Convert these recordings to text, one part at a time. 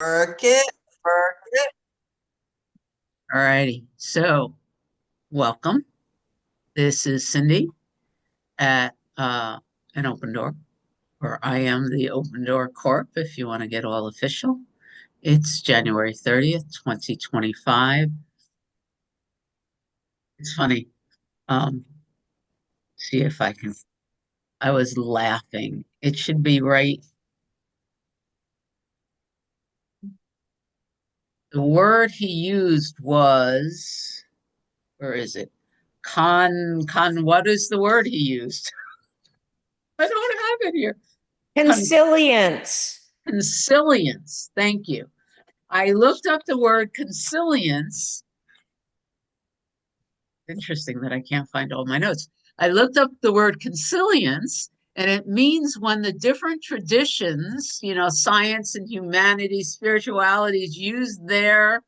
Work it, work it. All righty. So, welcome. This is Cindy at an open door, or I am the Open Door Corp, if you want to get all official. It's January 30th, 2025. It's funny. Um, see if I can. I was laughing. It should be right. The word he used was, where is it? What is the word he used? I don't have it here. Con, Consilience. consilience. Thank you. I looked up the word consilience. Interesting that I can't find all my notes. I looked up the word consilience, and it means when the different traditions, science and humanities, spiritualities, use their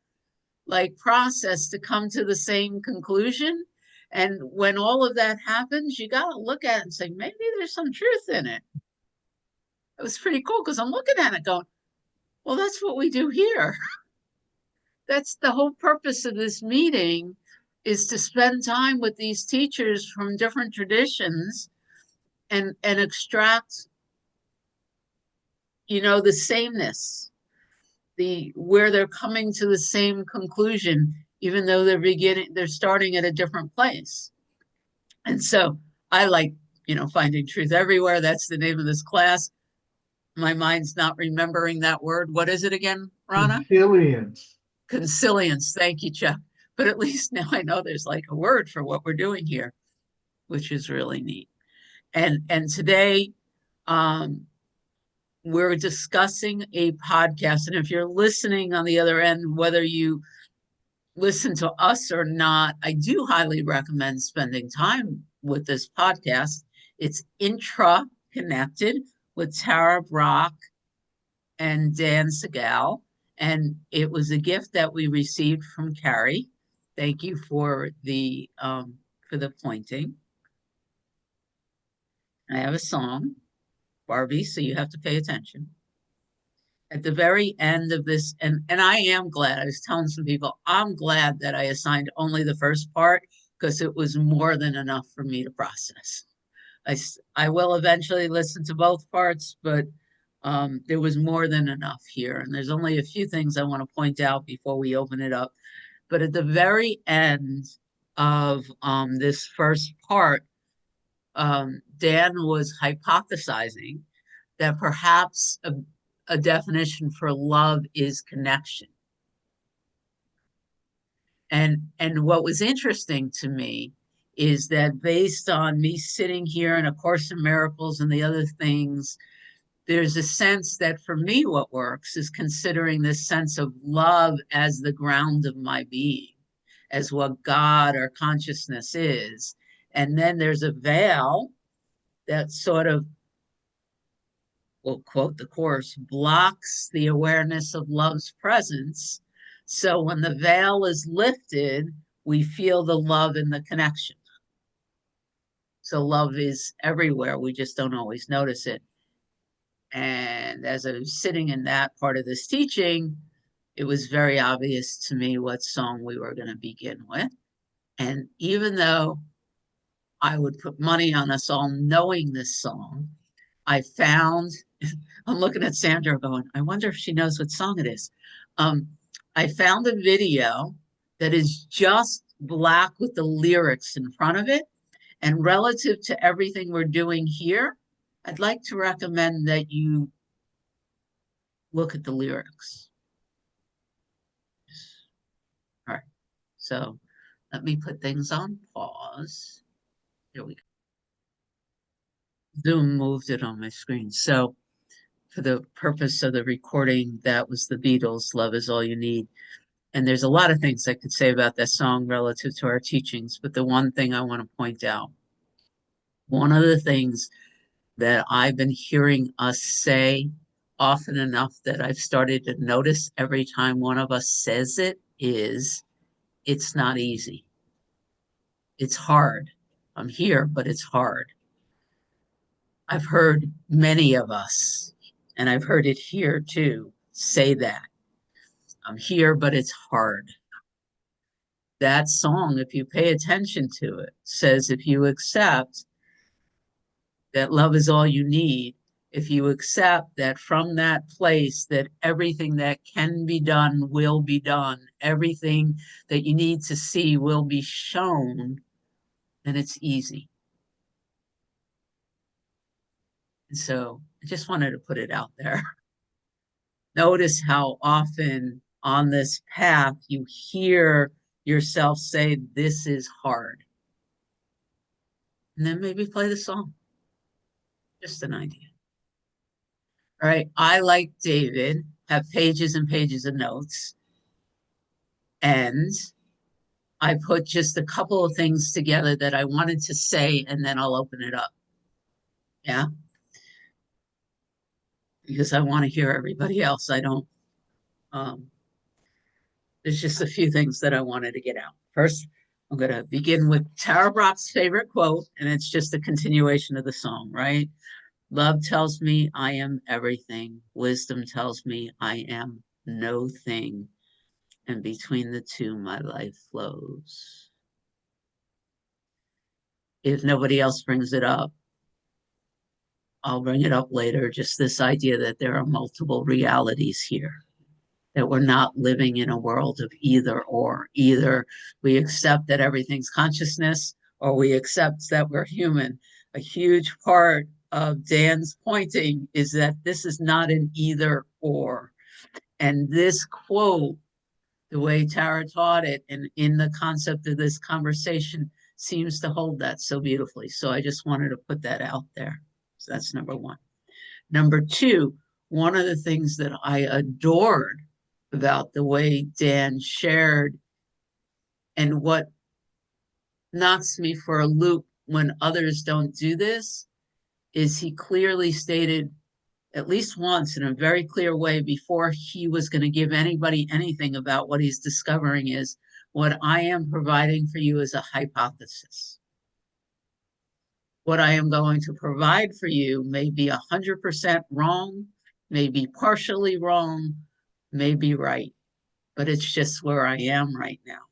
process to come to the same conclusion. And when all of that happens, you got to look at it and say, maybe there's some truth in it. It was pretty cool because I'm looking at it going, well, that's what we do here. That's the whole purpose of this meeting, is to spend time with these teachers from different traditions and extract, the sameness, the where they're coming to the same conclusion, even though they're starting at a different place. And so I like, finding truth everywhere. That's the name of this class. My mind's not remembering that word. What is it again, Rana? Consilience. Consilience. Thank you, Chuck. But at least now I know there's like a word for what we're doing here, which is really neat. And today, um, we're discussing a podcast. And if you're listening on the other end, whether you listen to us or not, I do highly recommend spending time with this podcast. It's intra connected with Tara Brock and Dan Seigel. And it was a gift that we received from Carrie. Thank you for the pointing. I have a song, Barbie, so you have to pay attention. At the very end of this, and I am glad, I was telling some people, I'm glad that I assigned only the first part because it was more than enough for me to process. I will eventually listen to both parts, but there was more than enough here. And there's only a few things I want to point out before we open it up. But at the very end of this first part, Dan was hypothesizing that perhaps a definition for love is connection. And what was interesting to me is that based on me sitting here in A Course in Miracles and the other things, there's a sense that for me, what works is considering this sense of love as the ground of my being, as what God or consciousness is. And then there's a veil that sort of, we'll quote the Course, blocks the awareness of love's presence. So when the veil is lifted, we feel the love in the connection. So love is everywhere. We just don't always notice it. And as I was sitting in that part of this teaching, it was very obvious to me what song we were going to begin with. And even though I would put money on us all knowing this song, I found, I'm looking at Sandra going, I wonder if she knows what song it is. I found a video that is just black with the lyrics in front of it. And relative to everything we're doing here, I'd like to recommend that you look at the lyrics. All right. So let me put things on pause. Here we go. Zoom moved it on my screen. So for the purpose of the recording, that was the Beatles, Love Is All You Need. And there's a lot of things I could say about that song relative to our teachings, but the one thing I want to point out, one of the things that I've been hearing us say often enough that I've started to notice every time one of us says it is, it's not easy. It's hard. I'm here, but it's hard. I've heard many of us, and I've heard it here too, say that. I'm here, but it's hard. That song, if you pay attention to it, says if you accept that love is all you need, if you accept that from that place that everything that can be done will be done, everything that you need to see will be shown, then it's easy. And so I just wanted to put it out there. Notice how often on this path you hear yourself say, "This is hard." And then maybe play the song. Just an idea. All right. I, like David, have pages and pages of notes. And I put just a couple of things together that I wanted to say, and then I'll open it up. Yeah. Because I want to hear everybody else. I don't, um, there's just a few things that I wanted to get out. First, I'm going to begin with Tara Brach's favorite quote, and it's just a continuation of the song, right? Love tells me I am everything. Wisdom tells me I am no thing. And between the two, my life flows. If nobody else brings it up, I'll bring it up later. Just this idea that there are multiple realities here, that we're not living in a world of either or. Either we accept that everything's consciousness or we accept that we're human. A huge part of Dan's pointing is that this is not an either or. And this quote, the way Tara taught it and in the concept of this conversation, seems to hold that so beautifully. So I just wanted to put that out there. So that's number one. Number two, one of the things that I adored about the way Dan shared and what knocks me for a loop when others don't do this is he clearly stated at least once in a very clear way before he was going to give anybody anything about what he's discovering is what I am providing for you is a hypothesis. What I am going to provide for you may be 100% wrong, may be partially wrong, may be right, but it's just where I am right now.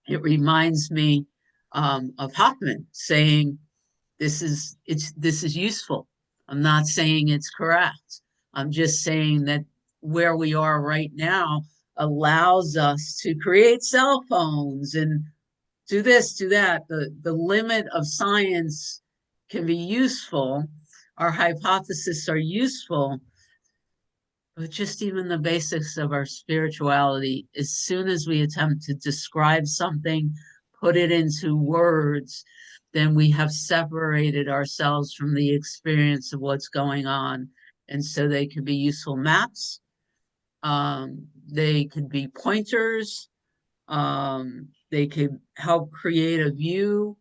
It reminds me of Hoffman saying, this is useful. I'm not saying it's correct. I'm just saying that where we are right now allows us to create cell phones and do this, do that. The limit of science can be useful. Our hypotheses are useful, but just even the basics of our spirituality, as soon as we attempt to describe something, put it into words, then we have separated ourselves from the experience of what's going on. And so they could be useful maps. They could be pointers. They could help create a view.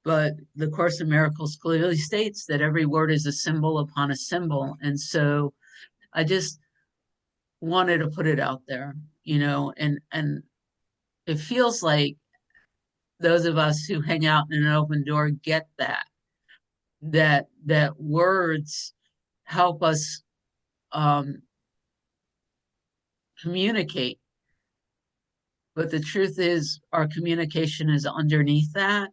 But the Course in Miracles clearly states that every word is a symbol upon a symbol. And so I just wanted to put it out there, and it feels like those of us who hang out in an open door get that words help us um, communicate. But the truth is, our communication is underneath that.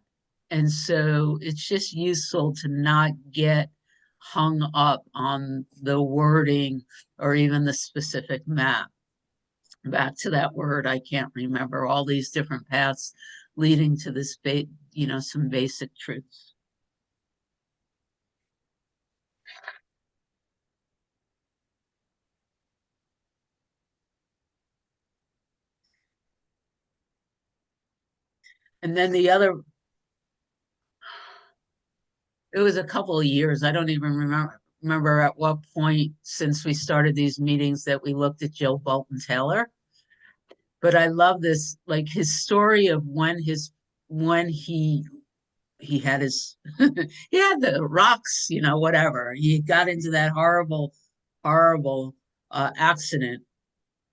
And so it's just useful to not get hung up on the wording or even the specific map. Back to that word, I can't remember all these different paths leading to this, some basic truths. And then the other, it was a couple of years. I don't even remember at what point since we started these meetings that we looked at Jill Bolton Taylor. But I love this, like his story of when he had his he had the rocks, whatever. He got into that horrible accident,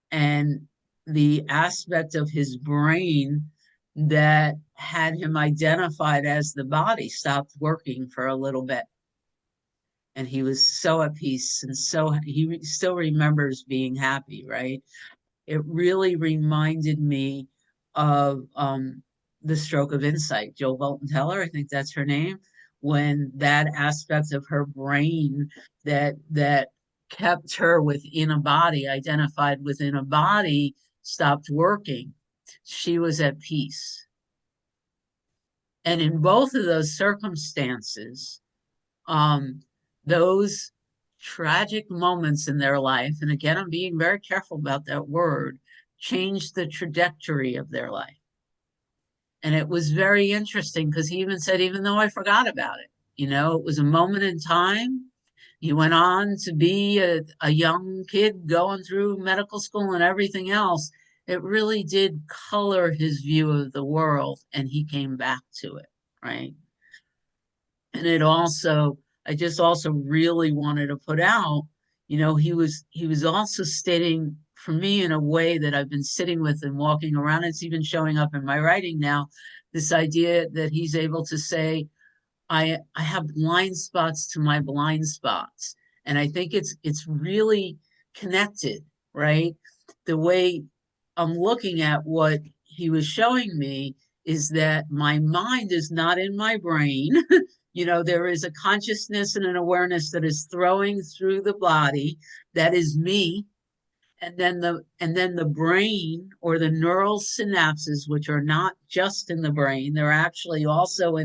and the aspect of his brain that had him identified as the body stopped working for a little bit. And he was so at peace, and so he still remembers being happy, right? it really reminded me of the stroke of insight, Jill Bolton Teller, I think that's her name, when that aspect of her brain that kept her within a body, identified within a body, stopped working. She was at peace. And in both of those circumstances, um, those tragic moments in their life, and again, I'm being very careful about that word, changed the trajectory of their life. And it was very interesting because he even said, even though I forgot about it, it was a moment in time. He went on to be a young kid going through medical school and everything else. It really did color his view of the world, and he came back to it, right? And I just also really wanted to put out, he was also stating for me in a way that I've been sitting with and walking around. It's even showing up in my writing now, this idea that he's able to say, I have blind spots to my blind spots. And I think it's really connected, right? The way I'm looking at what he was showing me is that my mind is not in my brain. There is a consciousness and an awareness that is throwing through the body. That is me. And then the brain, or the neural synapses, which are not just in the brain, they're actually also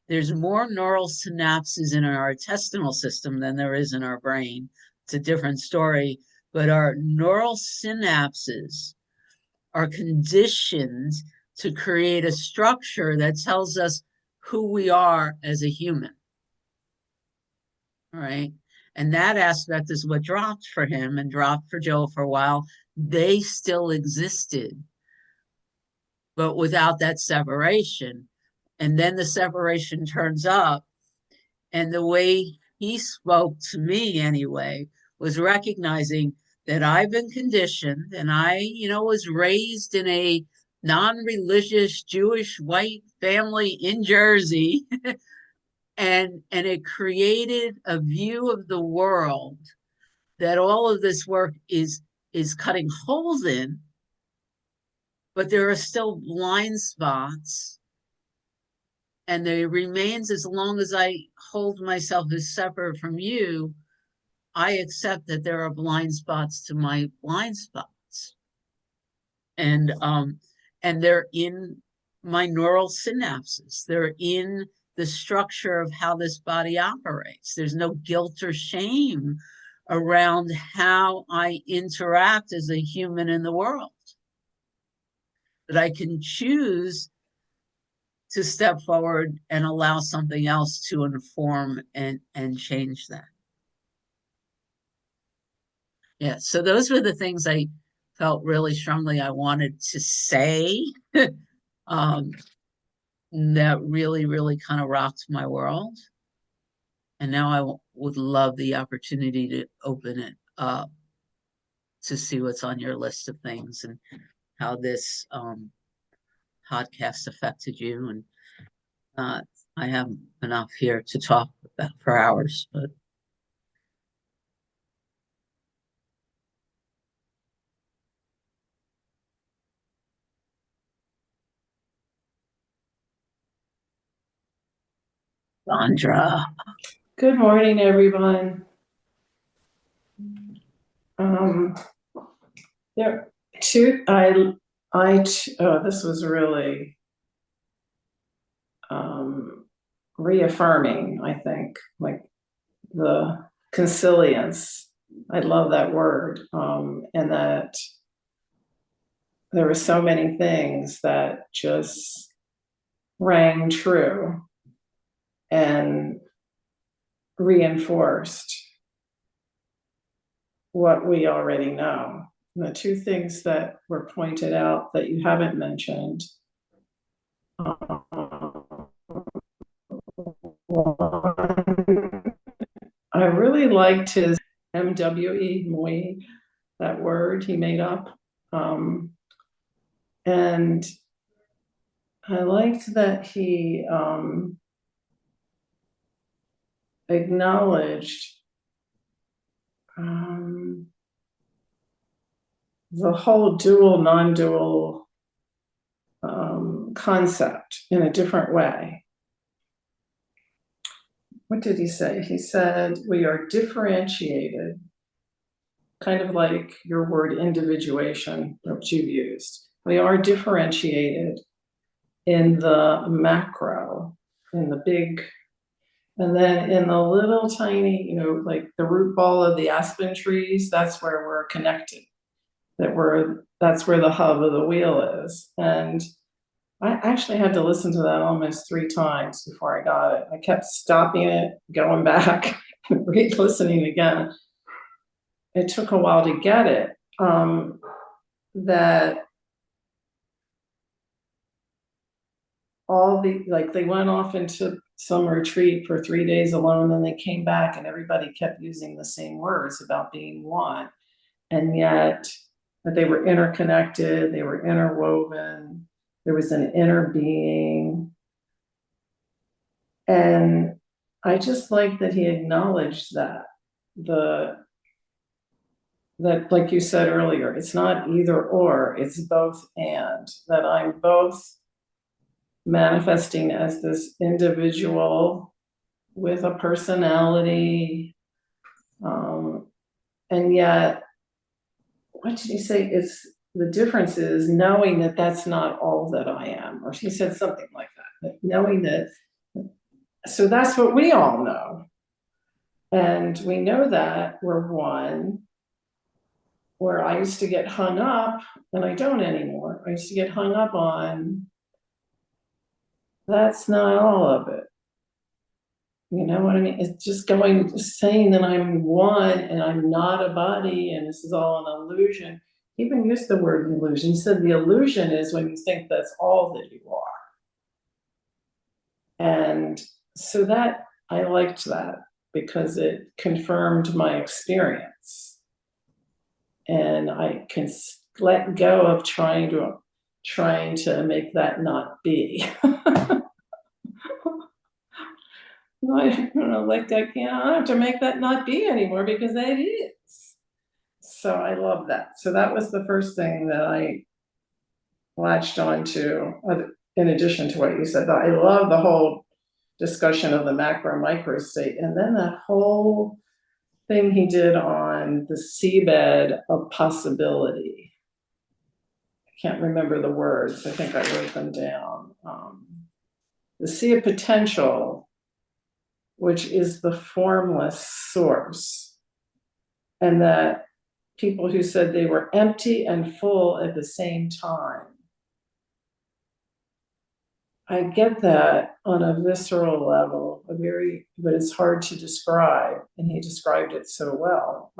there's more neural synapses in our intestinal system than there is in our brain. It's a different story, but our neural synapses are conditioned to create a structure that tells us who we are as a human. All right. And that aspect is what dropped for him and dropped for Joe for a while. They still existed, but without that separation. And then the separation turns up. And the way he spoke to me, anyway, was recognizing that I've been conditioned, and I was raised in a non-religious Jewish white family in Jersey. And it created a view of the world that all of this work is cutting holes in, but there are still blind spots, and there remains, as long as I hold myself as separate from you, I accept that there are blind spots to my blind spots. And they're in my neural synapses. They're in the structure of how this body operates. There's no guilt or shame around how I interact as a human in the world. That I can choose to step forward and allow something else to inform and change that. Yeah, so those were the things I felt really strongly I wanted to say. um, that really, really kind of rocked my world. And now I would love the opportunity to open it up to see what's on your list of things and how this podcast affected you. And I have enough here to talk about for hours, but Sandra. Good morning, everyone. There, two. This was really reaffirming. I think, like the consilience. I love that word, and that there were so many things that just rang true and reinforced what we already know. And the two things that were pointed out that you haven't mentioned, I really liked his MWE, Moi, that word he made up. And I liked that he acknowledged the whole dual, non-dual concept in a different way. What did he say? He said, we are differentiated, kind of like your word individuation, which you used. We are differentiated in the macro, in the big, and then in the little tiny, you know, like the root ball of the aspen trees, that's where we're connected. That's where the hub of the wheel is. And I actually had to listen to that almost 3 times before I got it. I kept stopping it, going back, and re-listening again. It took a while to get it. That all the, like, they went off into some retreat for 3 days alone, and they came back, and everybody kept using the same words about being one. And yet, that they were interconnected, they were interwoven, there was an inner being. And I just like that he acknowledged that, that, like you said earlier, it's not either or, it's both and, that I'm both manifesting as this individual with a personality, and yet, what did he say? It's the difference is knowing that that's not all that I am, or he said something like that knowing that. So that's what we all know, and we know that we're one. Where I used to get hung up, and I don't anymore. I used to get hung up on, that's not all of it. You know what I mean? It's just saying that I'm one and I'm not a body and this is all an illusion. He even used the word illusion. He said the illusion is when you think that's all that you are. And so that, I liked that because it confirmed my experience. And I can let go of trying to make that not be. I don't know, like I don't have to make that not be anymore because that is. So I love that. So that was the first thing that I latched onto, in addition to what you said. I love the whole discussion of the macro micro state, and then that whole thing he did on the seabed of possibility. I can't remember the words. I think I wrote them down. The sea of potential, which is the formless source, and that people who said they were empty and full at the same time. I get that on a visceral level, but it's hard to describe, and he described it so well.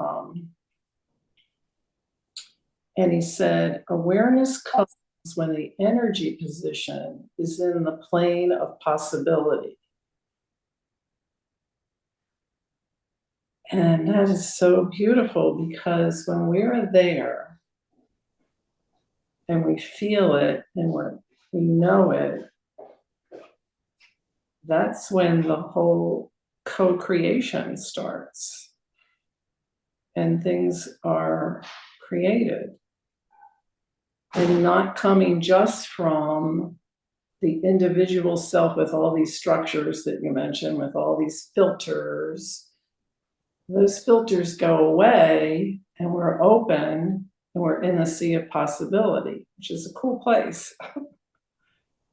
And he said, awareness comes when the energy position is in the plane of possibility. And that is so beautiful because when we're there and we feel it and we know it, that's when the whole co-creation starts and things are created and not coming just from the individual self with all these structures that you mentioned, with all these filters. Those filters go away and we're open and we're in the sea of possibility, which is a cool place.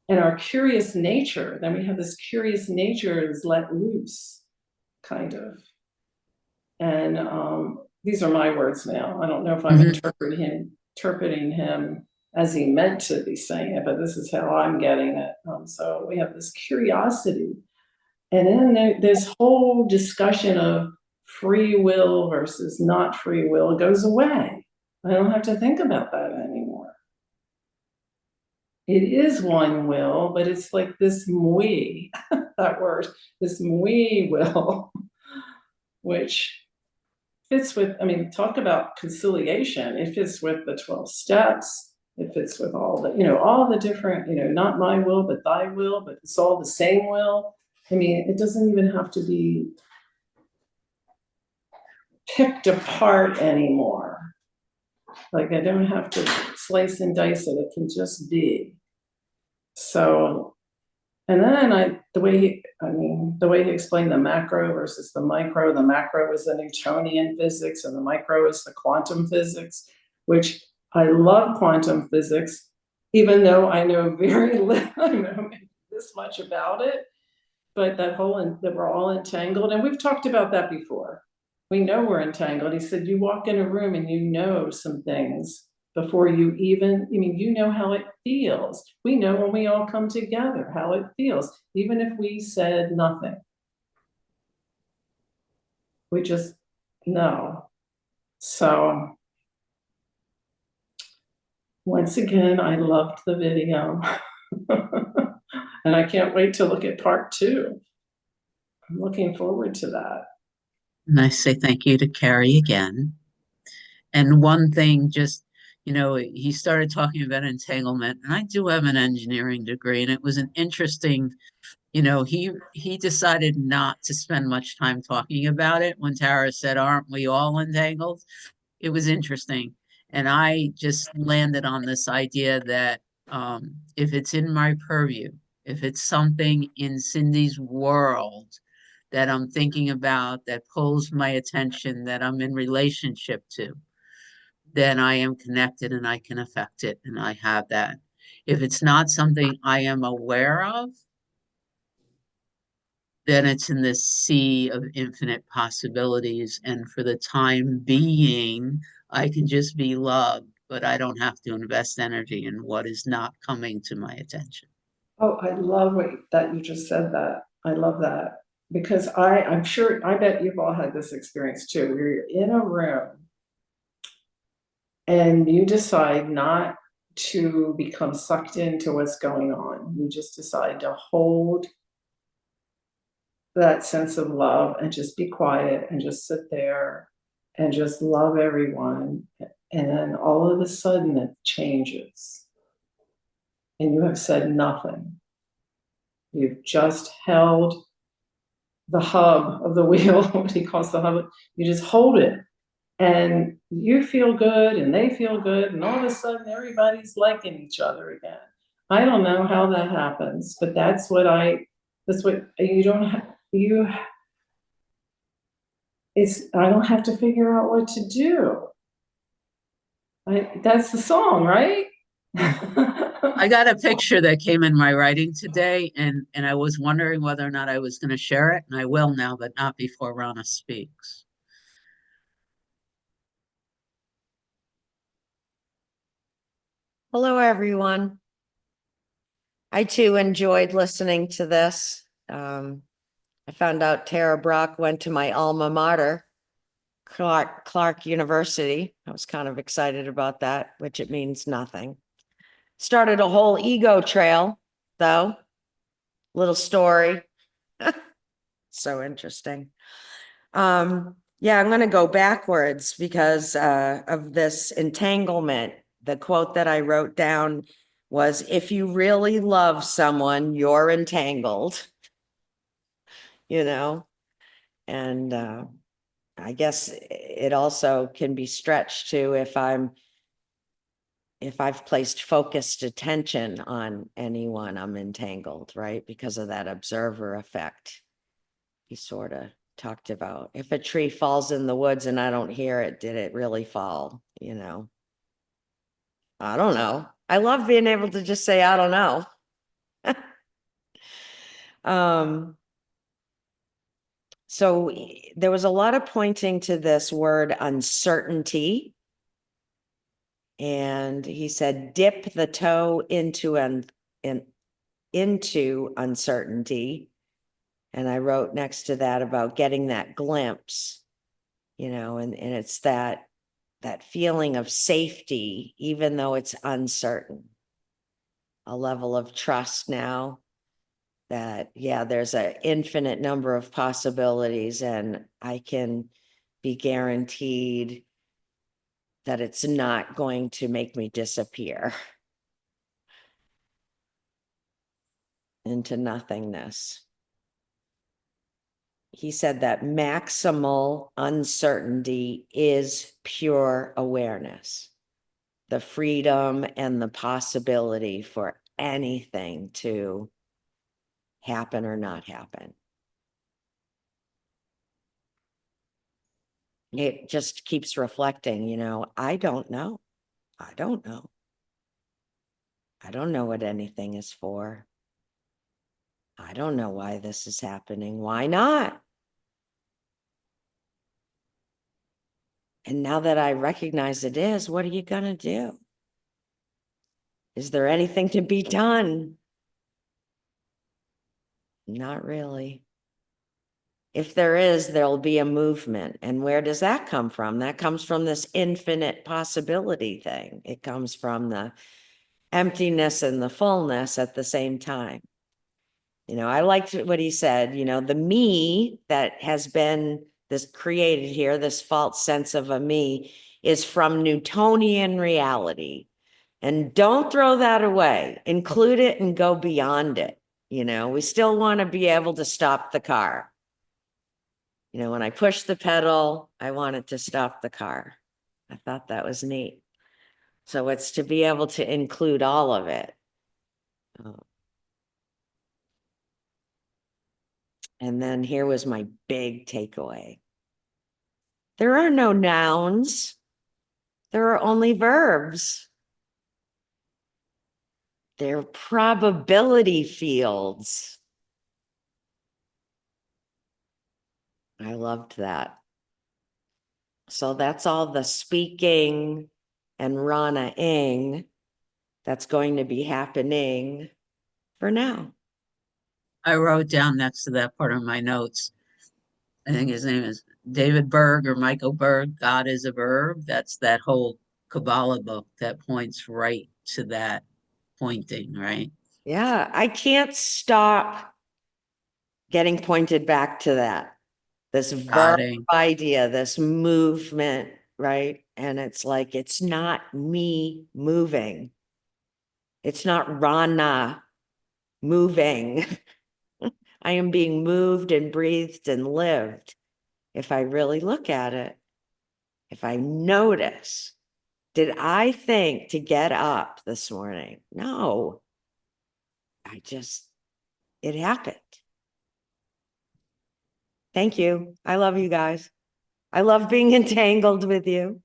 And our curious nature, then we have this curious nature is let loose, kind of. And these are my words now. I don't know if I'm interpreting him as he meant to be saying it, but this is how I'm getting it. So we have this curiosity. And then this whole discussion of free will versus not free will goes away. I don't have to think about that anymore. It is one will, but it's like this mui, that word, this mui will, which fits with, I mean, talk about conciliation. It fits with the 12 steps. It fits with all the different, not my will, but thy will, but it's all the same will. I mean, it doesn't even have to be picked apart anymore. Like I don't have to slice and dice it. It can just be. So, and then the way he explained the macro versus the macro is the Newtonian physics and the micro is the quantum physics, which I love quantum physics, even though I know very little, I know this much about it, but that we're all entangled. And we've talked about that before. We know we're entangled. He said, you walk in a room and you know some things before you even, you know how it feels. We know when we all come together how it feels, even if we said nothing. We just know. So once again, I loved the video. And I can't wait to look at part 2. I'm looking forward to that. And I say thank you to Carrie again. And one thing, just, he started talking about entanglement, and I do have an engineering degree, and it was an interesting, he decided not to spend much time talking about it when Tara said, "Aren't we all entangled?" It was interesting. And I just landed on this idea that if it's in my purview, if it's something in Cindy's world that I'm thinking about, that pulls my attention, that I'm in relationship to, then I am connected and I can affect it and I have that. If it's not something I am aware of, then it's in this sea of infinite possibilities. And for the time being, I can just be loved, but I don't have to invest energy in what is not coming to my attention. Oh, I love that you just said that. I love that because I'm sure, I bet you've all had this experience too, where you're in a room and you decide not to become sucked into what's going on. You just decide to hold that sense of love and just be quiet and just sit there and just love everyone. And then all of a sudden it changes and you have said nothing. You've just held the hub of the wheel, what he calls the hub. You just hold it and you feel good and they feel good. And all of a sudden everybody's liking each other again. I don't know how that happens, but that's what you don't have, I don't have to figure out what to do. That's the song, right? I got a picture that came in my writing today, and I was wondering whether or not I was going to share it, and I will now, but not before Rana speaks. Hello, everyone. I too enjoyed listening to this. I found out Tara Brock went to my alma mater, Clark University. I was kind of excited about that, which it means nothing. Started a whole ego trail, though. Little story. So interesting. Yeah, I'm going to go backwards because of this entanglement. The quote that I wrote down was, if you really love someone, you're entangled, and I guess it also can be stretched to if I've placed focused attention on anyone, I'm entangled, right? Because of that observer effect he sort of talked about. If a tree falls in the woods and I don't hear it, did it really fall? I don't know. I love being able to just say, I don't know. So there was a lot of pointing to this word uncertainty. And he said, dip the toe into uncertainty. And I wrote next to that about getting that glimpse, and it's that feeling of safety, even though it's uncertain. A level of trust now that, yeah, there's an infinite number of possibilities and I can be guaranteed that it's not going to make me disappear into nothingness. He said that maximal uncertainty is pure awareness. the freedom and the possibility for anything to happen or not happen. It just keeps reflecting, you know, I don't know. I don't know. I don't know what anything is for. I don't know why this is happening. Why not? And now that I recognize it is, what are you going to do? Is there anything to be done? Not really. If there is, there'll be a movement. And where does that come from? That comes from this infinite possibility thing. It comes from the emptiness and the fullness at the same time. You know, I liked what he said, you know, the me that has been this created here, this false sense of a me, is from Newtonian reality. And don't throw that away. Include it and go beyond it. You know, we still want to be able to stop the car. You know, when I push the pedal, I want it to stop the car. I thought that was neat. So it's to be able to include all of it. And then here was my big takeaway. There are no nouns. There are only verbs. They're probability fields. I loved that. So that's all the speaking and Rana-ing that's going to be happening for now. I wrote down next to that part of my notes, I think his name is David Berg or Michael Berg, God is a Verb. That's that whole Kabbalah book that points right to that pointing, right? Yeah, I can't stop getting pointed back to that. This verb Godding. idea, this movement, right? And it's like, it's not me moving. It's not Rana moving. I am being moved and breathed and lived. If I really look at it, if I notice, did I think to get up this morning? No, it happened. Thank you. I love you guys. I love being entangled with you.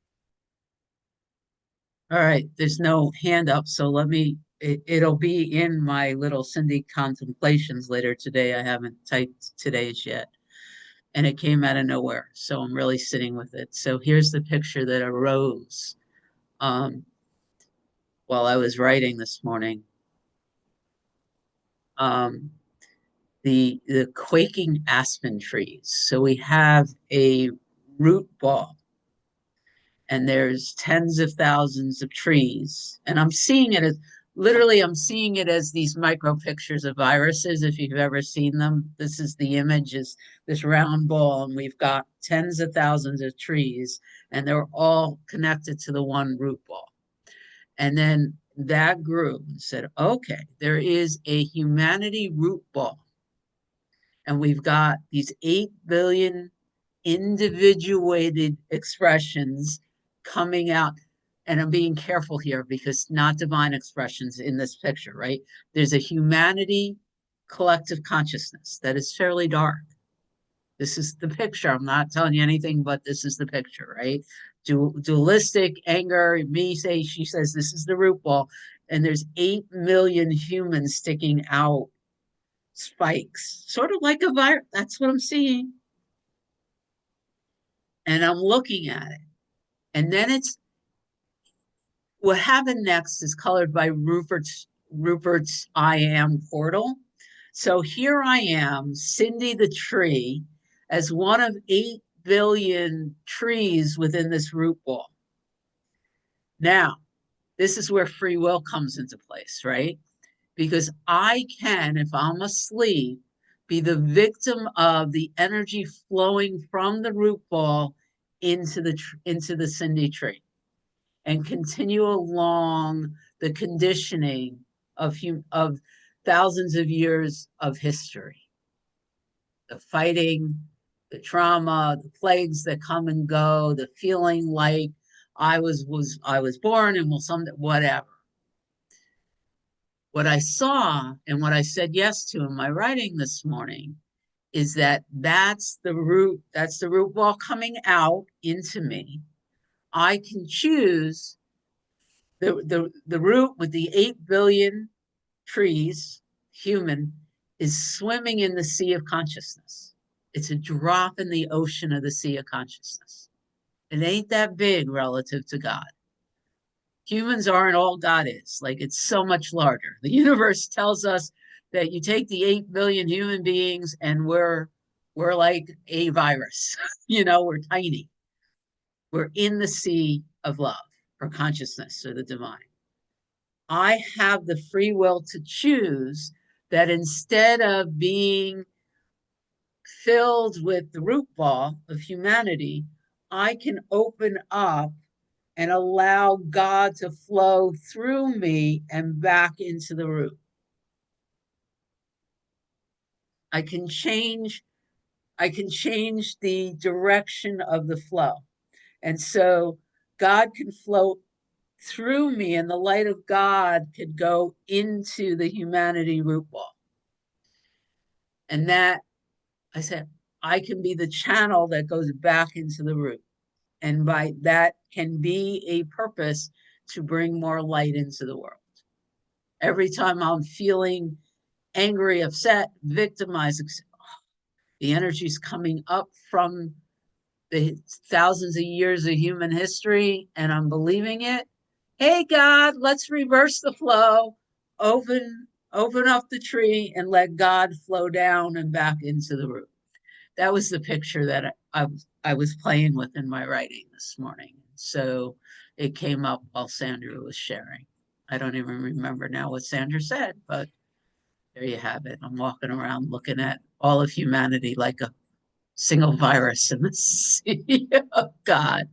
All right, there's no hand up, so it'll be in my little Cindy contemplations later today. I haven't typed today's yet, and it came out of nowhere, so I'm really sitting with it. So here's the picture that arose um, while I was writing this morning. Um, the quaking aspen trees. So we have a root ball, and there's tens of thousands of trees, and I'm seeing it as literally I'm seeing it as these micro pictures of viruses. If you've ever seen them, this is the image, is this round ball, and we've got tens of thousands of trees, and they're all connected to the one root ball. And then that grew and said, okay, there is a humanity root ball, and we've got these 8 billion individuated expressions coming out. And I'm being careful here because not divine expressions in this picture, right? There's a humanity collective consciousness that is fairly dark. This is the picture. I'm not telling you anything, but this is the picture, right? Dualistic anger, me say, she says, this is the root ball. And there's 8 million humans sticking out spikes, sort of like a virus. That's what I'm seeing. And I'm looking at it. And then it's what happened next is colored by Rupert's I am portal. So here I am, Cindy the tree, as one of 8 billion trees within this root ball. Now, this is where free will comes into place, right? Because I can, if I'm asleep, be the victim of the energy flowing from the root ball into the Cindy tree, and continue along the conditioning of thousands of years of history, the fighting, the trauma, the plagues that come and go, the feeling like I was born and will someday, whatever. What I saw and what I said yes to in my writing this morning is that that's the root ball coming out into me. I can choose the root with the 8 billion trees, human, is swimming in the sea of consciousness. It's a drop in the ocean of the sea of consciousness. It ain't that big relative to God. Humans aren't all God is. Like, it's so much larger. The universe tells us that you take the 8 billion human beings and we're like a virus. We're tiny. We're in the sea of love or consciousness or the divine. I have the free will to choose that instead of being filled with the root ball of humanity, I can open up and allow God to flow through me and back into the root. I can change the direction of the flow. And so God can flow through me, and the light of God could go into the humanity root ball. And that, I said, I can be the channel that goes back into the root. And by that can be a purpose to bring more light into the world. Every time I'm feeling angry, upset, victimized, the energy's coming up from the thousands of years of human history, and I'm believing it. Hey, God, let's reverse the flow. Open up the tree and let God flow down and back into the root. That was the picture that I was playing with in my writing this morning. So it came up while Sandra was sharing. I don't even remember now what Sandra said, but there you have it. I'm walking around looking at all of humanity like a single virus in the sea of God.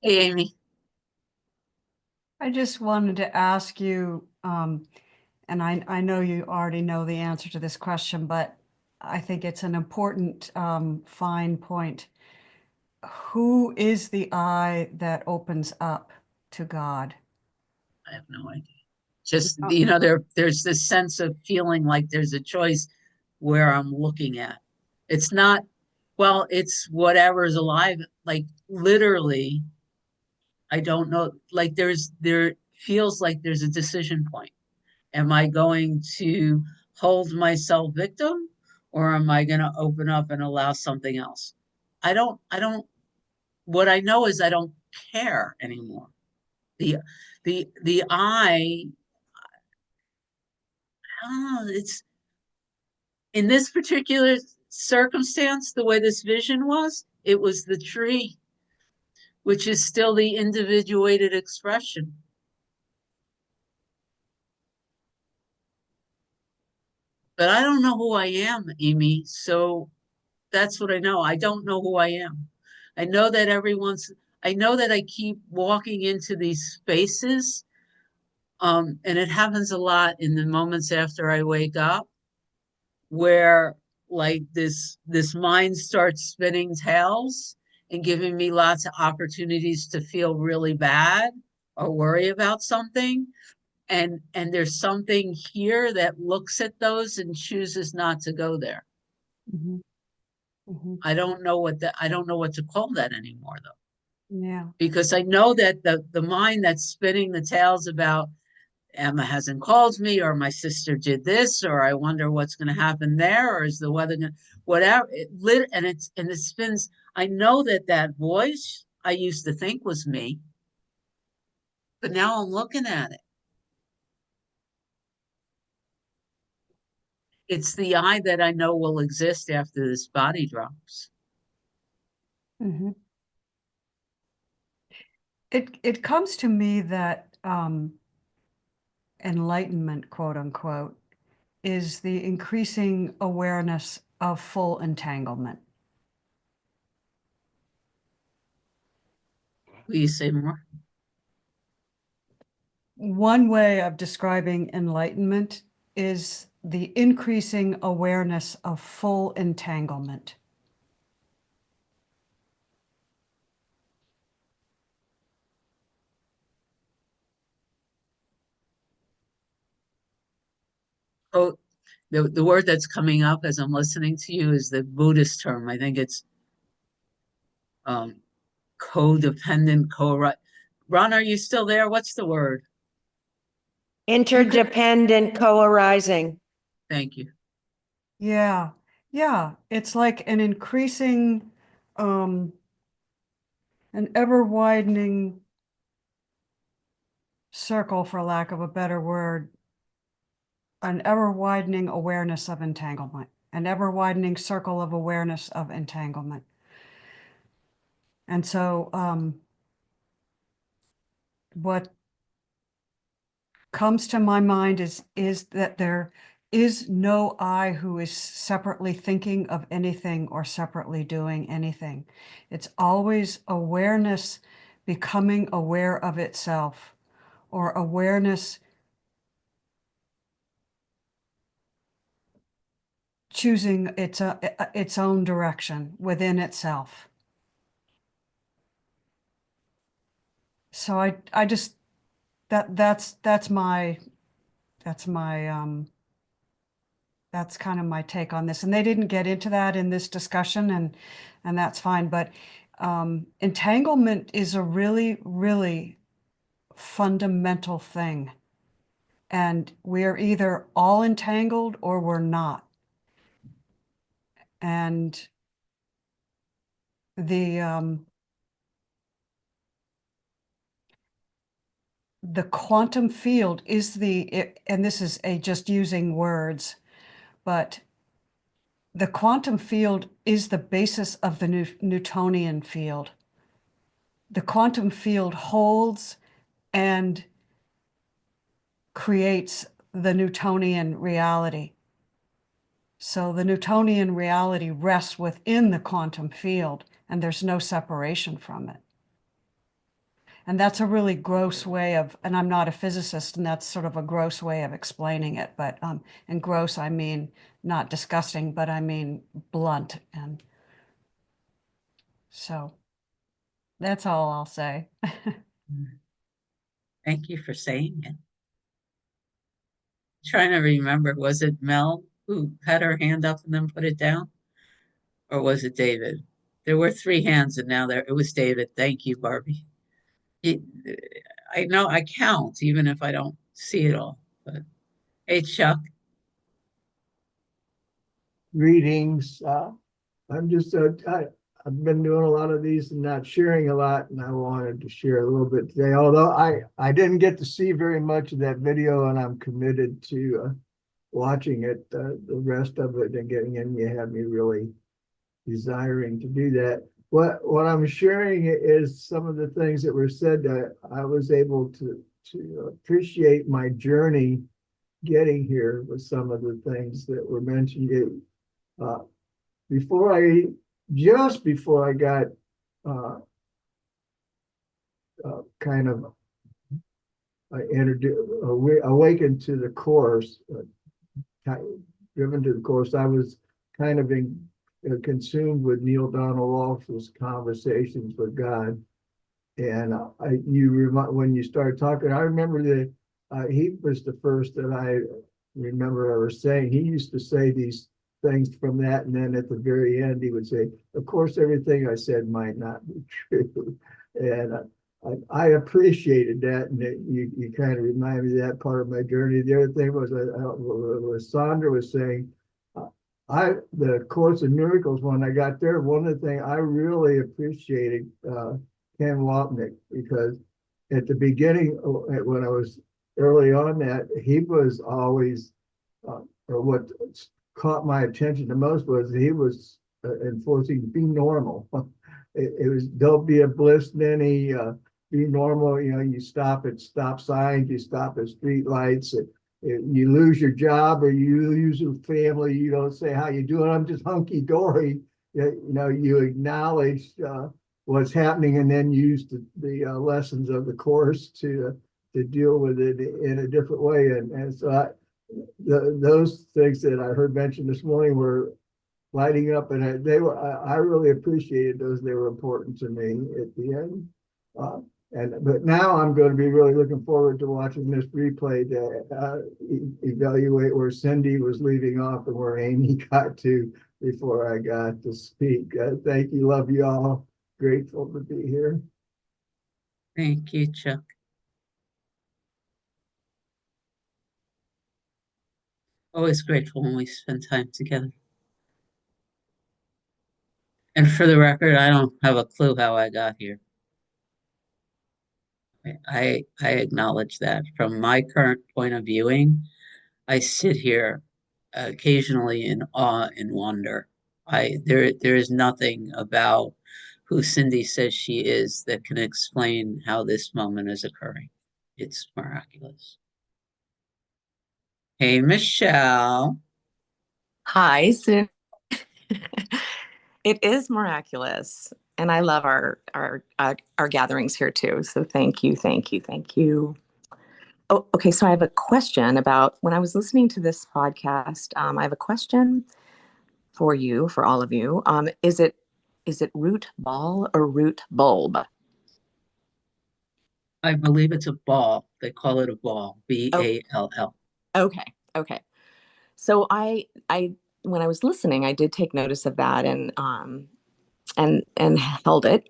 Hey, Amy. I just wanted to ask you, and I know you already know the answer to this question, but I think it's an important fine point. Who is the eye that opens up to God? I have no idea. Just, there's this sense of feeling like there's a choice where I'm looking at. It's not, well, it's whatever's alive. Like, literally, I don't know. Like, there feels like there's a decision point. Am I going to hold myself victim, or am I going to open up and allow something else? What I know is I don't care anymore. The I, it's in this particular circumstance, the way this vision was, it was the tree, which is still the individuated expression. But I don't know who I am, Amy. So that's what I know. I don't know who I am. I know that I know that I keep walking into these spaces. And it happens a lot in the moments after I wake up, where like this mind starts spinning tails and giving me lots of opportunities to feel really bad or worry about something. And there's something here that looks at those and chooses not to go there. Mhm. Mhm. I don't know what to call that anymore, though. Yeah. Because I know that the mind that's spinning the tails about Emma hasn't called me, or my sister did this, or I wonder what's going to happen there, or is the weather going to, whatever, and it spins. I know that voice I used to think was me, but now I'm looking at it. It's the I that I know will exist after this body drops. Mhm. It comes to me that enlightenment, quote unquote, is the increasing awareness of full entanglement. Will you say more? One way of describing enlightenment is the increasing awareness of full entanglement. Oh, the word that's coming up as I'm listening to you is the Buddhist term. I think it's um, codependent, Ron, are you still there? What's the word? Interdependent co-arising. Thank you. Yeah, yeah, it's like an increasing, an ever widening circle, for lack of a better word, an ever widening awareness of entanglement, an ever widening circle of awareness of entanglement. And so, what comes to my mind is that there is no I who is separately thinking of anything or separately doing anything. It's always awareness becoming aware of itself, or awareness choosing its own direction within itself. So I just that's my that's kind of my take on this. And they didn't get into that in this discussion, and that's fine. But entanglement is a really, really fundamental thing. And we're either all entangled or we're not. And the quantum field is and this is just using words, but the quantum field is the basis of the Newtonian field. The quantum field holds and creates the Newtonian reality. So the Newtonian reality rests within the quantum field, and there's no separation from it. And that's a really gross way of, and I'm not a physicist, and that's sort of a gross way of explaining it. But and gross, I mean not disgusting, but I mean blunt. And so that's all I'll say. Thank you for saying it. Trying to remember, was it Mel who had her hand up and then put it down? Or was it David? There were three hands and now it was David. Thank you, Barbie. It, I know I count even if I don't see it all. But hey, Chuck. Greetings. I've been doing a lot of these and not sharing a lot, and I wanted to share a little bit today. Although I didn't get to see very much of that video, and I'm committed to watching it, the rest of it, and getting in. You have me really desiring to do that. What I'm sharing is some of the things that were said. That I was able to appreciate my journey getting here with some of the things that were mentioned. Uh, just before I got kind of awakened to the course, driven to the course, I was kind of consumed with Neil Donald Walsh's Conversations with God. And when you started talking, I remember that he was the first that I remember ever saying. He used to say these things from that, and then at the very end, he would say, "Of course, everything I said might not be true." And I appreciated that, and you kind of reminded me of that part of my journey. The other thing was Sandra was saying, the Course in Miracles, when I got there, one of the things I really appreciated Ken Wapnick, because at the beginning, when I was early on that, he was always, or what caught my attention the most was he was enforcing be normal. It was don't be a bliss ninny, be normal. You know, you stop at stop signs, you stop at street lights. You lose your job or you lose your family, you don't say how you doing. I'm just hunky dory. You know, you acknowledge what's happening and then use the lessons of the course to deal with it in a different way. And so those things that I heard mentioned this morning were lighting up, and I really appreciated those. They were important to me at the end. But now I'm going to be really looking forward to watching this replay to evaluate where Cindy was leaving off and where Amy got to before I got to speak. Thank you, love you all. Grateful to be here. Thank you, Chuck. Always grateful when we spend time together. And for the record, I don't have a clue how I got here. I acknowledge that from my current point of viewing, I sit here occasionally in awe and wonder. There is nothing about who Cindy says she is that can explain how this moment is occurring. It's miraculous. Hey, Michelle. Hi, Sue. It is miraculous, and I love our gatherings here too. So thank you, thank you, thank you. Oh, okay. So I have a question about when I was listening to this podcast. I have a question for you, for all of you. Is it root ball or root bulb? I believe it's a ball. They call it a ball, B-A-L-L. Okay, okay. So I when I was listening, I did take notice of that and held it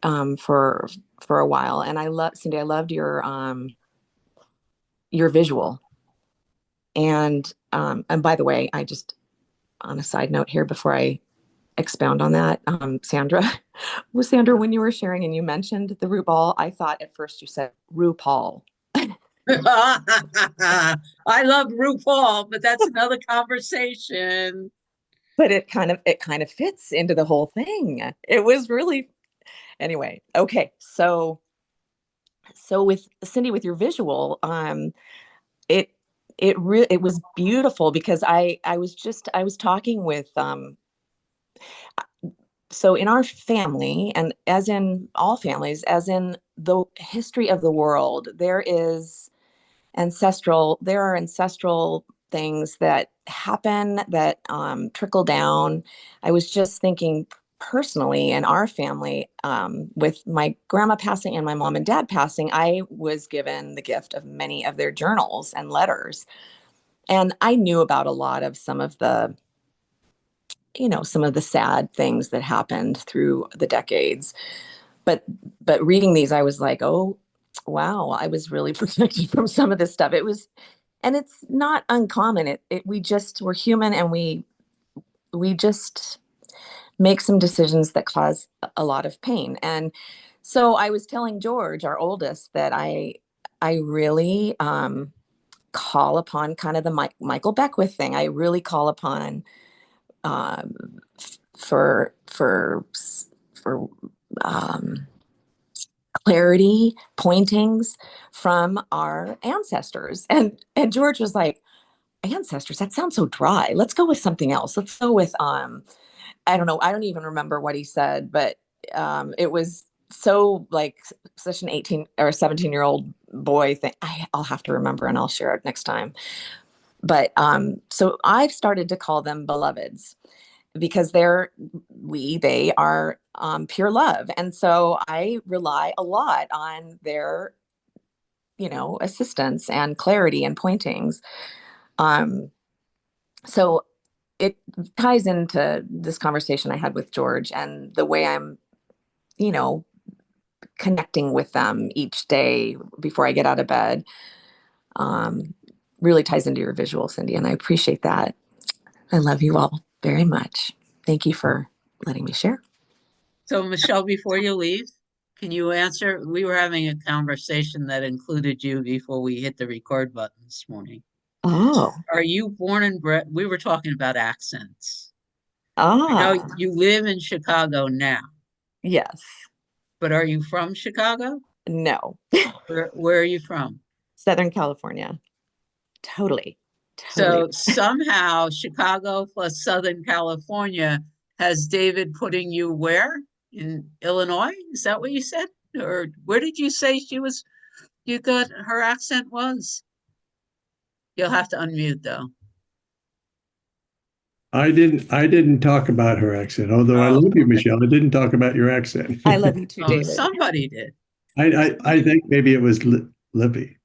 for a while. And I love Cindy. I loved your visual. And by the way, I just on a side note here before I expound on that, Sandra, when you were sharing and you mentioned the root ball, I thought at first you said RuPaul. I love RuPaul, but that's another conversation. But it kind of fits into the whole thing. It was really anyway. Okay, so with Cindy, with your visual, it it was beautiful because I was talking with so in our family, and as in all families, as in the history of the world, there are ancestral things that happen that trickle down. I was just thinking personally in our family, with my grandma passing and my mom and dad passing, I was given the gift of many of their journals and letters. And I knew about a lot of some of the sad things that happened through the decades. But reading these, I was like, oh, wow, I was really protected from some of this stuff. And it's not uncommon. We're human, and we just make some decisions that cause a lot of pain. And so I was telling George, our oldest, that I really call upon kind of the Michael Beckwith thing. I really call upon um, for clarity, pointings from our ancestors. And George was like, ancestors, that sounds so dry. Let's go with something else. Let's go with I don't know. I don't even remember what he said, but it was so like such an 18 or 17-year-old boy thing. I'll have to remember and I'll share it next time. But so I've started to call them beloveds because they are pure love. And so I rely a lot on their, assistance and clarity and pointings. So it ties into this conversation I had with George and the way I'm, you know, connecting with them each day before I get out of bed. Um, Really ties into your visual, Cindy, and I appreciate that. I love you all very much. Thank you for letting me share. So, Michelle, before you leave, can you answer? We were having a conversation that included you before we hit the record button this morning. Oh, Are you born and bred? We were talking about accents. I know ah, you live in Chicago now, yes. but are you from Chicago? No. Where are you from? Southern California. Totally. Totally. So somehow Chicago plus Southern California has David putting you where? In Illinois? Is that what you said? Or where did you say you got her accent was? You'll have to unmute though. I didn't talk about her accent, although I Oh, love you, okay. Michelle. I didn't talk about your accent. I love you too, Oh, David. somebody did. I think maybe it was Libby.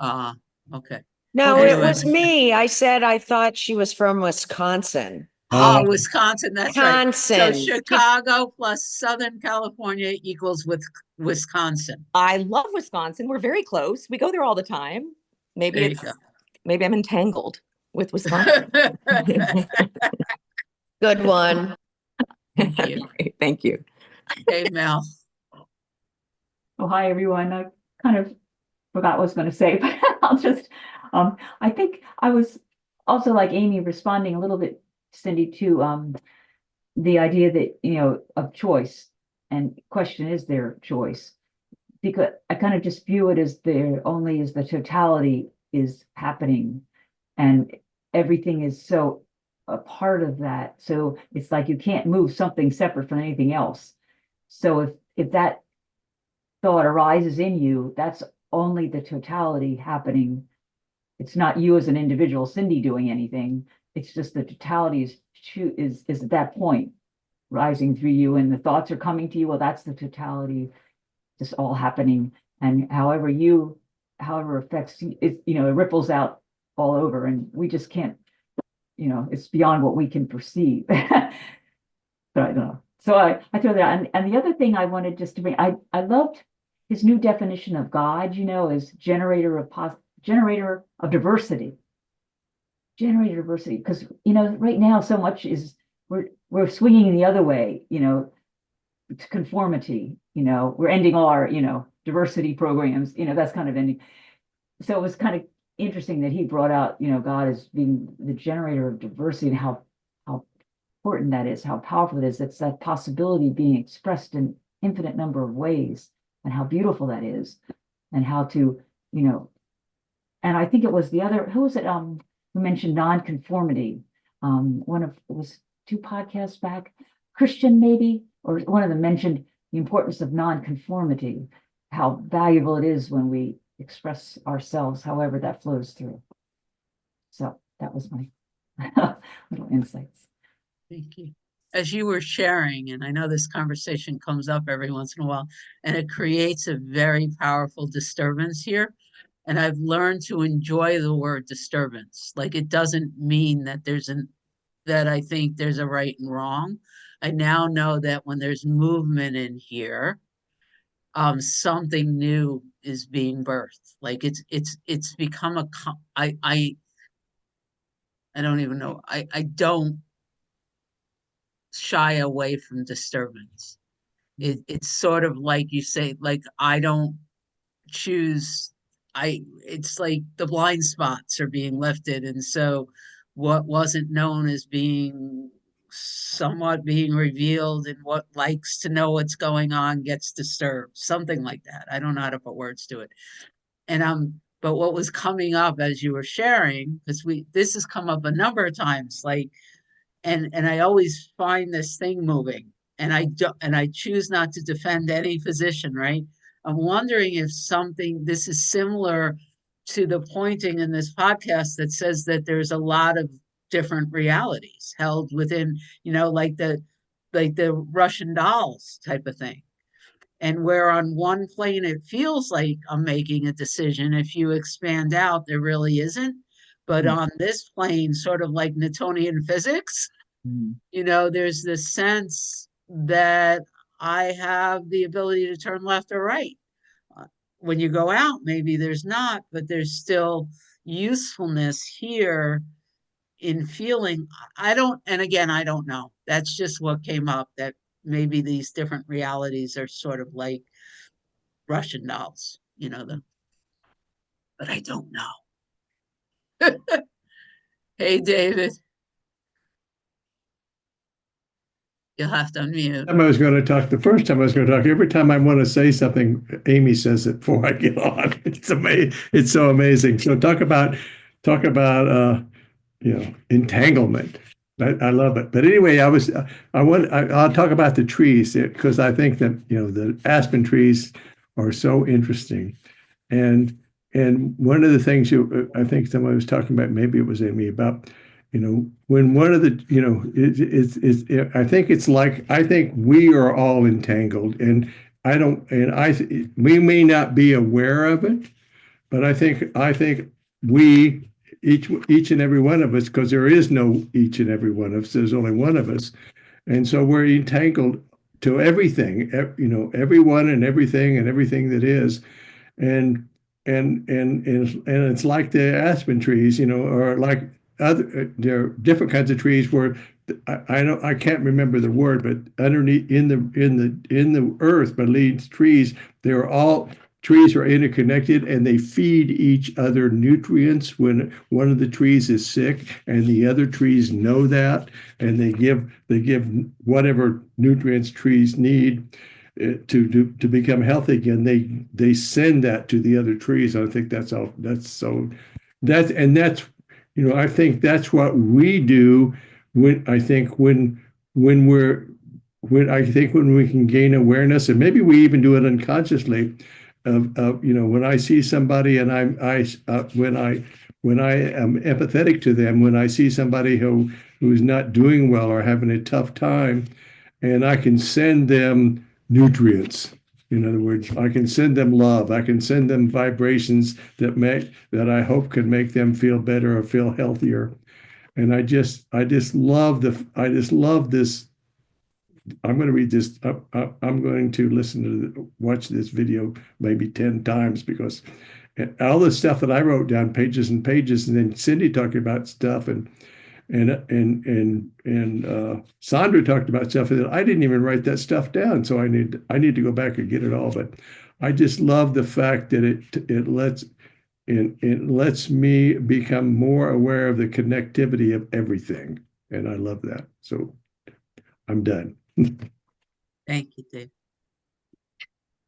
Okay. No, it Anyway. was me. I said I thought she was from Wisconsin. Oh, Wisconsin, that's right. So Wisconsin. Chicago plus Southern California equals with Wisconsin. I love Wisconsin. We're very close. We go there all the time. Maybe There you it's go. maybe I'm entangled with Wisconsin. Good one. Thank you. Great, thank you. Hey, Mel. Oh, hi, everyone. I kind of forgot what I was going to say, but I'll just, I think I was also like Amy responding a little bit, Cindy, to the idea that, of choice. And question, is there choice? Because I kind of just view it as there only as the totality is happening and everything is so a part of that. So it's like you can't move something separate from anything else. So if that thought arises in you, that's only the totality happening. It's not you as an individual, Cindy, doing anything. It's just the totality is at that point rising through you, and the thoughts are coming to you. Well, that's the totality, just all happening. And however affects it, it ripples out all over, and we just can't, it's beyond what we can perceive. But I don't know. So I throw that out. And the other thing I wanted just to bring, I loved his new definition of God, as generator of diversity. Generator of diversity. Because, right now so much is we're swinging the other way, to conformity, we're ending all our, diversity programs, that's kind of ending. So it was kind of interesting that he brought out, God as being the generator of diversity and how important that is, how powerful it is. It's that possibility being expressed in infinite number of ways, and how beautiful that is, and how to, and I think it was who was it, who mentioned nonconformity? It was 2 podcasts back, Christian maybe, or one of them mentioned the importance of nonconformity, how valuable it is when we express ourselves, however that flows through. So that was my little insights. Thank you. As you were sharing, and I know this conversation comes up every once in a while, and it creates a very powerful disturbance here. And I've learned to enjoy the word disturbance. Like, it doesn't mean that that I think there's a right and wrong. I now know that when there's movement in here, something new is being birthed. Like it's become I don't even know. I don't shy away from disturbance. It's sort of like you say, like I don't choose. It's like the blind spots are being lifted, and so what wasn't known as being somewhat being revealed, and what likes to know what's going on gets disturbed, something like that. I don't know how to put words to it. And but what was coming up as you were sharing, because this has come up a number of times, like, and I always find this thing moving, and I choose not to defend any position, right? I'm wondering if this is similar to the pointing in this podcast that says that there's a lot of different realities held within, like the Russian dolls type of thing. And where on one plane it feels like I'm making a decision, if you expand out, there really isn't. But on this plane, sort of like Newtonian physics, there's this sense that I have the ability to turn left or right. When you go out, maybe there's not, but there's still usefulness here in feeling. And again, I don't know. That's just what came up, that maybe these different realities are sort of like Russian dolls, but I don't know. Hey, David, you'll have to unmute. I was going to talk the first time I was going to talk. Every time I want to say something, Amy says it before I get on. It's amazing. It's so amazing. So talk about entanglement. I love it. But anyway, I'll talk about the trees because I think that the aspen trees are so interesting. And one of the things I think someone was talking about, maybe it was Amy, about when one of the I think it's like, I think we are all entangled, and I don't, and we may not be aware of it, but I think we, each and every one of us, because there is no each and every one of us, there's only one of us. And so we're entangled to everything, everyone and everything that is. And and it's like the aspen trees, or like other there are different kinds of trees where I can't remember the word, but underneath in the earth beneath trees, they're all trees are interconnected and they feed each other nutrients when one of the trees is sick, and the other trees know that, and they give whatever nutrients trees need to become healthy again. They send that to the other trees. I think that's all. That's I think that's what we do when we're when we can gain awareness, and maybe we even do it unconsciously of when I see somebody and when I am empathetic to them, when I see somebody who's not doing well or having a tough time, and I can send them nutrients. In other words, I can send them love. I can send them vibrations that I hope can make them feel better or feel healthier. And I just love this. I'm going to read this. I'm going to watch this video maybe 10 times, because all the stuff that I wrote down, pages and pages, and then Cindy talking about stuff, and Sandra talked about stuff that I didn't even write that stuff down. So I need to go back and get it all. But I just love the fact that it lets me become more aware of the connectivity of everything, and I love that. So I'm done. Thank you, Dave.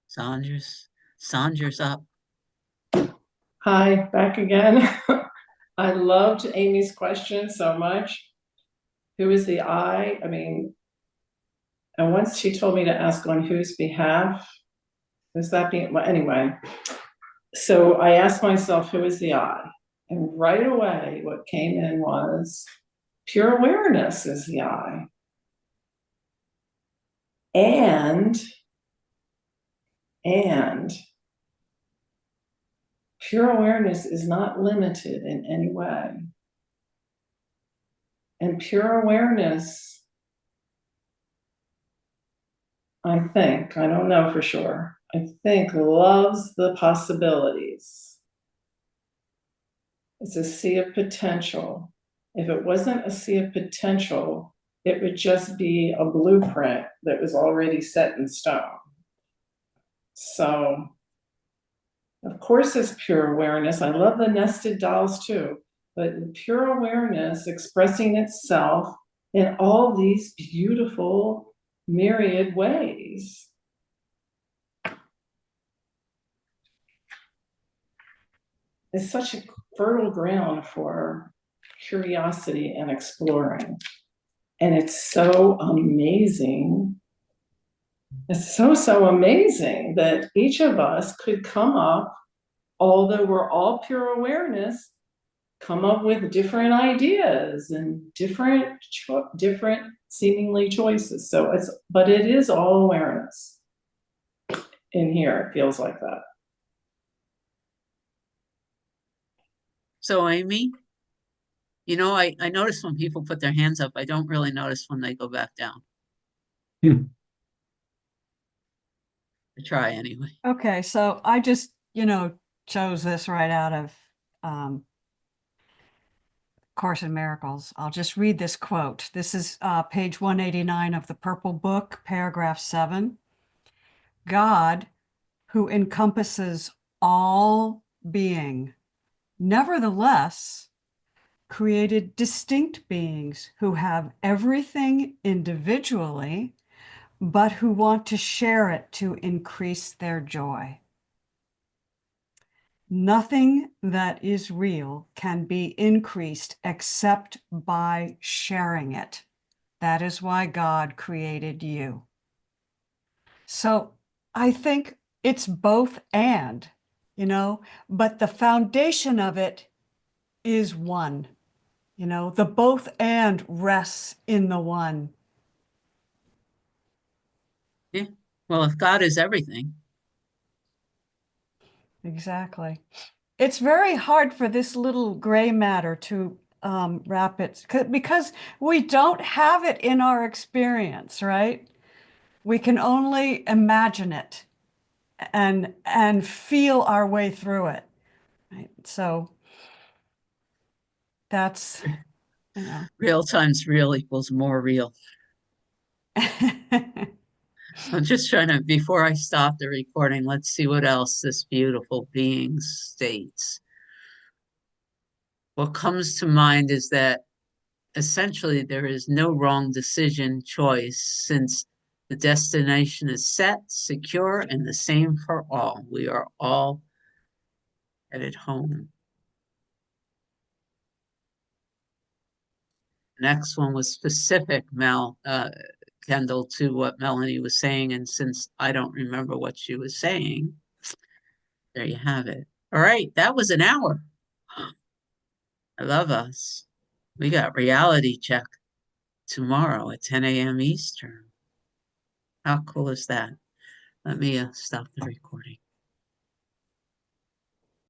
Sandra's up. Hi, back again. I loved Amy's question so much. Who is the I? I mean, and once she told me to ask on whose behalf, does that mean, well, anyway. So I asked myself, who is the I? And right away, what came in was pure awareness is the I. And pure awareness is not limited in any way. And pure awareness, I don't know for sure, I think loves the possibilities. It's a sea of potential. If it wasn't a sea of potential, it would just be a blueprint that was already set in stone. So, of course, it's pure awareness. I love the nested dolls too, but pure awareness expressing itself in all these beautiful myriad ways. It's such a fertile ground for curiosity and exploring. And it's so amazing. It's so amazing that each of us could come up, although we're all pure awareness, come up with different ideas and different seemingly choices. But it is all awareness. In here, it feels like that. So Amy, I notice when people put their hands up, I don't really notice when they go back down. I try anyway. Okay, so I just, chose this right out of Course in Miracles. I'll just read this quote. This is page 189 of the Purple Book, paragraph 7. God, who encompasses all being, nevertheless created distinct beings who have everything individually, but who want to share it to increase their joy. Nothing that is real can be increased except by sharing it. That is why God created you. So I think it's both and, but the foundation of it is one. The both and rests in the one. Yeah. Well, if God is everything, Exactly. It's very hard for this little gray matter to wrap it because we don't have it in our experience, right? We can only imagine it and feel our way through it. Right? So that's, you know. real times real equals more real. I'm just trying to, before I stop the recording, let's see what else this beautiful being states. What comes to mind is that essentially there is no wrong decision choice since the destination is set, secure, and the same for all. We are all headed home. Next one was specific, Kendall, to what Melanie was saying. And since I don't remember what she was saying, there you have it. All right, that was an hour. I love us. We got reality check tomorrow at 10 a.m. Eastern. How cool is that? Let me stop the recording.